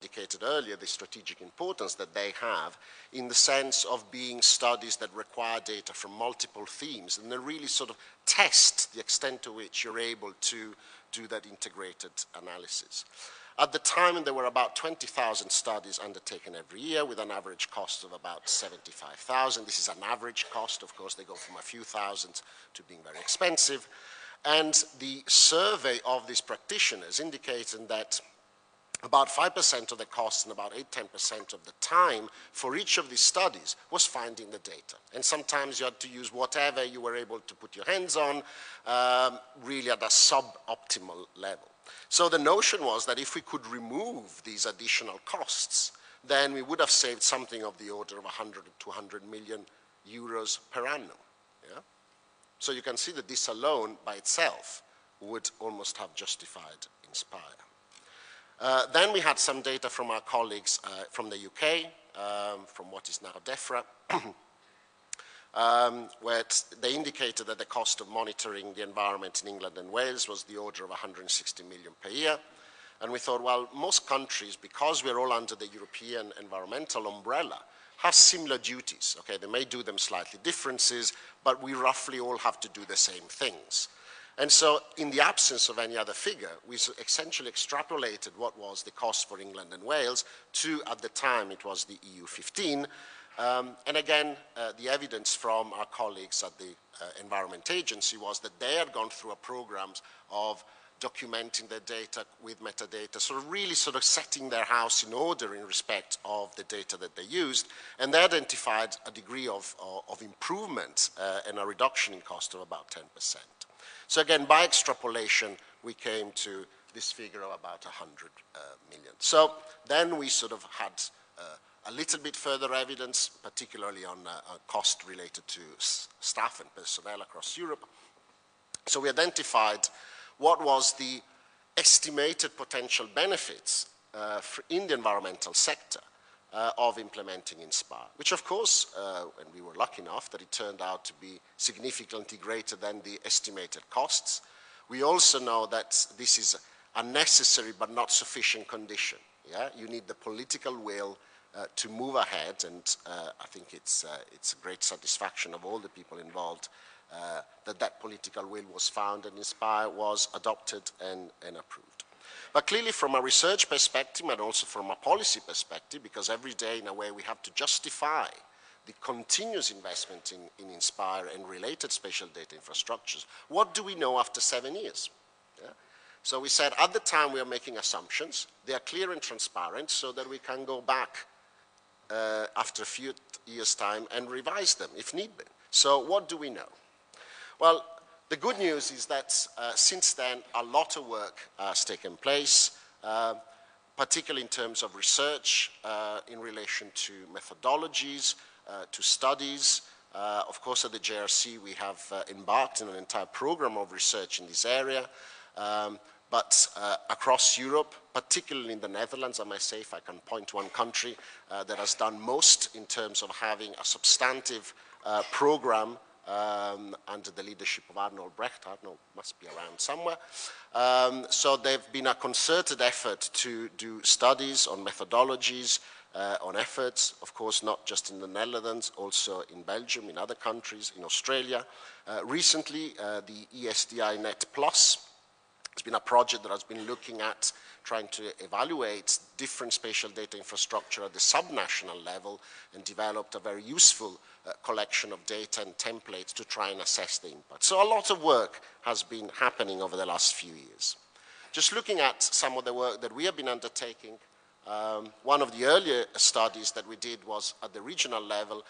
indicated earlier, the strategic importance that they have in the sense of being studies that require data from multiple themes, and they really sort of test the extent to which you're able to do that integrated analysis. At the time, there were about 20,000 studies undertaken every year with an average cost of about 75,000. This is an average cost. Of course, they go from a few thousand to being very expensive. And the survey of these practitioners indicated that about 5% of the costs and about 8–10% of the time for each of these studies was finding the data. And sometimes you had to use whatever you were able to put your hands on, really at a suboptimal level. So the notion was that if we could remove these additional costs, then we would have saved something of the order of 100 to 200 million euros per annum. Yeah? So you can see that this alone by itself would almost have justified INSPIRE. Then we had some data from our colleagues from the UK, from what is now DEFRA, where they indicated that the cost of monitoring the environment in England and Wales was the order of 160 million per year. And we thought, well, most countries, because we're all under the European environmental umbrella, have similar duties. Okay, they may do them slightly differences, but we roughly all have to do the same things. And so in the absence of any other figure, we essentially extrapolated what was the cost for England and Wales to, at the time, it was the EU 15. And again, the evidence from our colleagues at the Environment Agency was that they had gone through a program of documenting their data with metadata, so really sort of setting their house in order in respect of the data that they used, and they identified a degree of improvement and a reduction in cost of about 10%. So again, by extrapolation, we came to this figure of about 100 million. So then we sort of had a little bit further evidence, particularly on cost related to staff and personnel across Europe. So we identified what was the estimated potential benefits in the environmental sector of implementing INSPIRE, which of course, and we were lucky enough that it turned out to be significantly greater than the estimated costs. We also know that this is a necessary but not sufficient condition. Yeah? You need the political will to move ahead, and I think it's a great satisfaction of all the people involved that political will was found and INSPIRE was adopted and approved. But clearly from a research perspective and also from a policy perspective, because every day in a way we have to justify the continuous investment in INSPIRE and related spatial data infrastructures, what do we know after 7 years? Yeah? So we said at the time we are making assumptions, they are clear and transparent so that we can go back after a few years' time and revise them if need be. So what do we know? Well, the good news is that since then a lot of work has taken place, particularly in terms of research in relation to methodologies, to studies. Of course, at the JRC we have embarked on an entire program of research in this area, but across Europe, particularly in the Netherlands, I might say, if I can point to one country that has done most in terms of having a substantive program under the leadership of Arnold Brecht. Arnold must be around somewhere. So there's been a concerted effort to do studies on methodologies, on efforts, of course, not just in the Netherlands, also in Belgium, in other countries, in Australia. Recently, the ESDI Net Plus has been a project that has been looking at trying to evaluate different spatial data infrastructure at the subnational level and developed a very useful collection of data and templates to try and assess the impact. So a lot of work has been happening over the last few years. Just looking at some of the work that we have been undertaking, one of the earlier studies that we did was at the regional level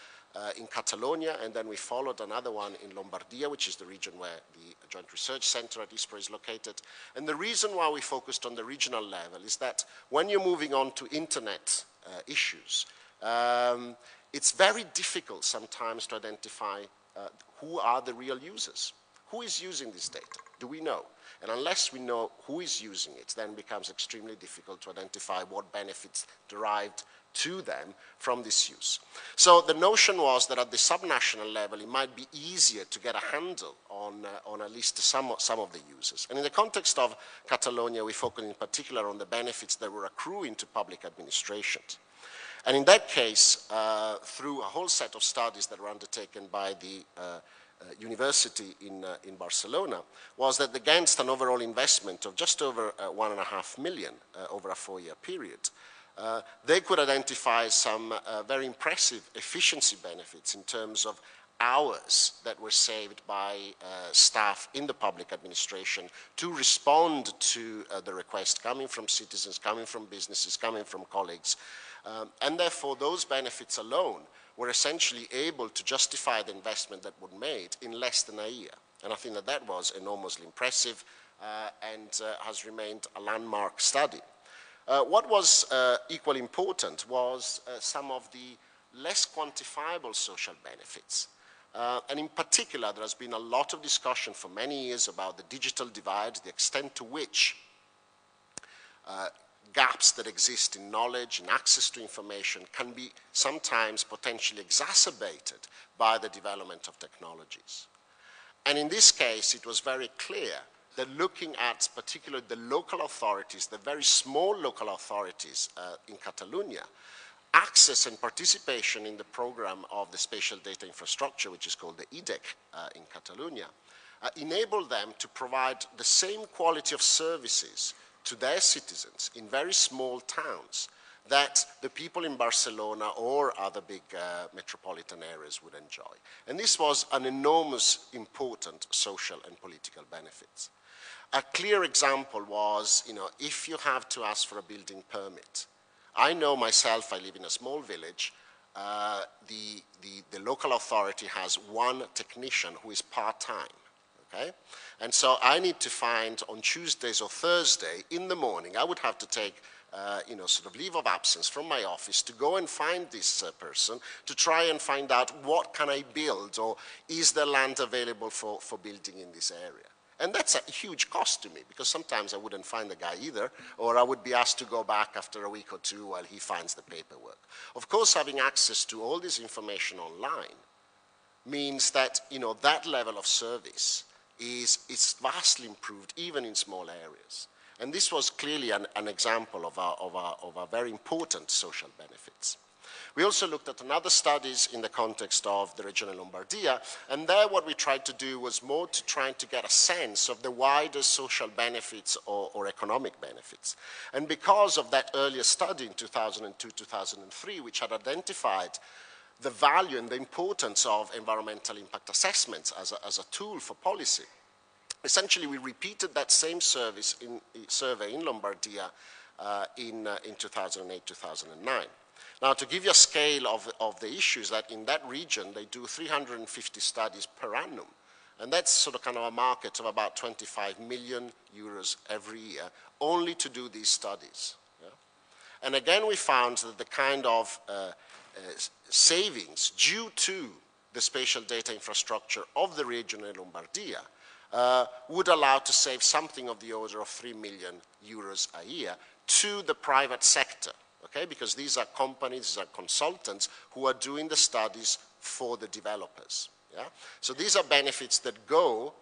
in Catalonia, and then we followed another one in Lombardia, which is the region where the Joint Research Center at ISPRA is located. And the reason why we focused on the regional level is that when you're moving on to internet issues, it's very difficult sometimes to identify who are the real users. Who is using this data? Do we know? And unless we know who is using it, then it becomes extremely difficult to identify what benefits derived to them from this use. So the notion was that at the subnational level, it might be easier to get a handle on at least some of the users. And in the context of Catalonia, we focused in particular on the benefits that were accruing to public administrations. And in that case, through a whole set of studies that were undertaken by the university in Barcelona, was that against an overall investment of just over 1.5 million over a 4-year period, they could identify some very impressive efficiency benefits in terms of hours that were saved by staff in the public administration to respond to the request coming from citizens, coming from businesses, coming from colleagues. And therefore, those benefits alone were essentially able to justify the investment that was made in less than a year. And I think that that was enormously impressive and has remained a landmark study. What was equally important was some of the less quantifiable social benefits. And in particular, there has been a lot of discussion for many years about the digital divide, the extent to which gaps that exist in knowledge and access to information can be sometimes potentially exacerbated by the development of technologies. And in this case, it was very clear that looking at particularly the local authorities, the very small local authorities in Catalonia, access and participation in the program of the spatial data infrastructure, which is called the IDEC in Catalonia, enabled them to provide the same quality of services to their citizens in very small towns that the people in Barcelona or other big metropolitan areas would enjoy. And this was an enormous, important social and political benefit. A clear example was, if you have to ask for a building permit. I know myself, I live in a small village, the local authority has one technician who is part-time. Okay? And so I need to find on Tuesdays or Thursday in the morning, I would have to take sort of leave of absence from my office to go and find this person to try and find out what can I build, or is there land available for building in this area. And that's a huge cost to me, because sometimes I wouldn't find the guy either, or I would be asked to go back after a week or two while he finds the paperwork. Of course, having access to all this information online means that, that level of service is vastly improved, even in small areas. And this was clearly an example of a very important social benefits. We also looked at another studies in the context of the region of Lombardia, and there what we tried to do was more to try to get a sense of the wider social benefits or economic benefits. And because of that earlier study in 2002-2003, which had identified the value and the importance of environmental impact assessments as a tool for policy, essentially we repeated that same survey in Lombardia in 2008-2009. Now, to give you a scale of the issues, that in that region, they do 350 studies per annum. And that's sort of kind of a market of about 25 million euros every year, only to do these studies. Yeah? And again, we found that the kind of savings due to the spatial data infrastructure of the region in Lombardia would allow to save something of the order of 3 million euros a year to the private sector. Okay, because these are companies, these are consultants who are doing the studies for the developers. Yeah? So these are benefits that go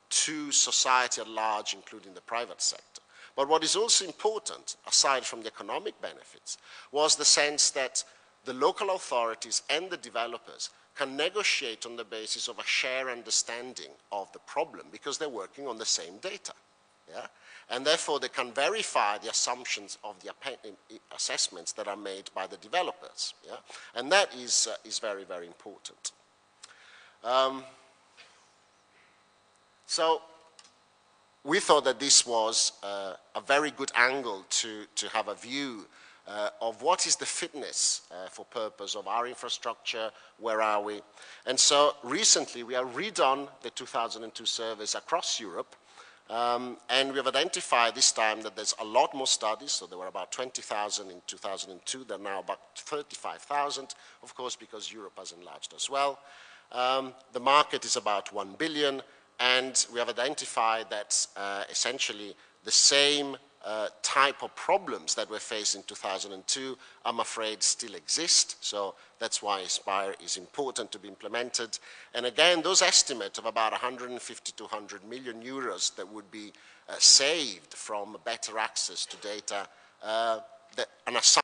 to society at large, including the private sector. But what is also important, aside from the economic benefits, was the sense that the local authorities and the developers can negotiate on the basis of a shared understanding of the problem, because they're working on the same data. Yeah? And therefore, they can verify the assumptions of the assessments that are made by the developers. Yeah? And that is very, very important. So we thought that this was a very good angle to have a view of what is the fitness for purpose of our infrastructure, where are we. And so recently, we have redone the 2002 surveys across Europe. And we have identified this time that there's a lot more studies, so there were about 20,000 in 2002, there are now about 35,000, of course, because Europe has enlarged as well. The market is about 1 billion, and we have identified that essentially the same type of problems that were faced in 2002, I'm afraid, still exist. So that's why Aspire is important to be implemented. And again, those estimates of about 150 to 100 million euros that would be saved from better access to data, an assumption